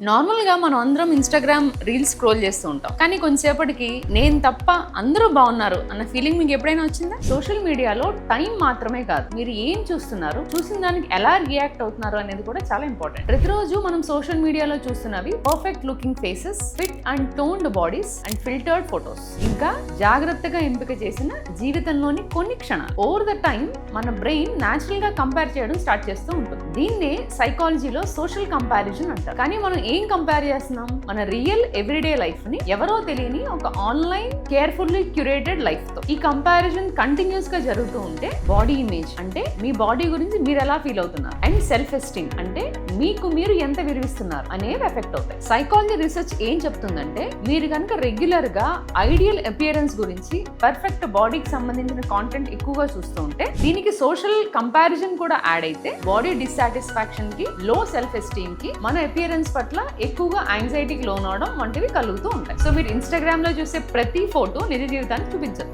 నార్మల్గా మనం అందరం ఇన్స్టాగ్రామ్ రీల్స్ స్క్రోల్ చేస్తూ ఉంటాం, కానీ కొంతసేపటికి నేను తప్ప అందరూ బాగున్నారు అన్న ఫీలింగ్ మీకు ఎప్పుడైనా వచ్చిందా? సోషల్ మీడియాలో టైం మాత్రమే కాదు, మీరు ఏం చూస్తున్నారు, చూసిన దానికి ఎలా రియాక్ట్ అవుతున్నారు అనేది కూడా చాలా ఇంపార్టెంట్. ప్రతిరోజు మనం సోషల్ మీడియాలో చూస్తున్నవి perfect looking faces, fit and toned bodies and filtered photos, ఇంకా జాగ్రత్తగా ఎంపిక చేసిన జీవితంలోని కొన్ని క్షణాలు. ఓవర్ ద టైం మన బ్రెయిన్ న్యాచురల్ గా కంపేర్ చేయడం స్టార్ట్ చేస్తూ ఉంటుంది. దీన్నే సైకాలజీలో సోషల్ కంపారిజన్ అంటారు. కానీ మనం ఏం కంపేర్ చేస్తున్నాం? మన రియల్ ఎవ్రీడే లైఫ్ ని ఎవరో తెలియని ఒక ఆన్లైన్ కేర్ఫుల్లీ క్యూరేటెడ్ లైఫ్ తో. ఈ కంపారిజన్ కంటిన్యూస్ గా జరుగుతూ ఉంటే బాడీ ఇమేజ్ అంటే మీ బాడీ గురించి మీరు ఎలా ఫీల్ అవుతున్నారు, అండ్ సెల్ఫ్ ఎస్టీమ్ అంటే మీకు మీరు ఎంత విలువిస్తున్నారు అనేవి ఎఫెక్ట్ అవుతాయి. సైకాలజీ రీసెర్చ్ ఏం చెప్తుందంటే, మీరు కనుక రెగ్యులర్ గా ఐడియల్ అపియరెన్స్ గురించి, పర్ఫెక్ట్ బాడీకి సంబంధించిన కాంటెంట్ ఎక్కువగా చూస్తూ ఉంటే, దీనికి సోషల్ కంపారిజన్ కూడా యాడ్ అయితే బాడీ డిస్సాటిస్ఫాక్షన్ కి, లో సెల్ఫ్ ఎస్టీమ్ కి, మన అపియరెన్స్ పట్ల ఎక్కువగా యాంగ్జైటీకి లోన్ అవడం వంటివి కలుగుతూ ఉంటాయి. సో మీరు ఇన్స్టాగ్రామ్ లో చూసే ప్రతి ఫోటో నిజ జీవితాన్ని చూపించదు.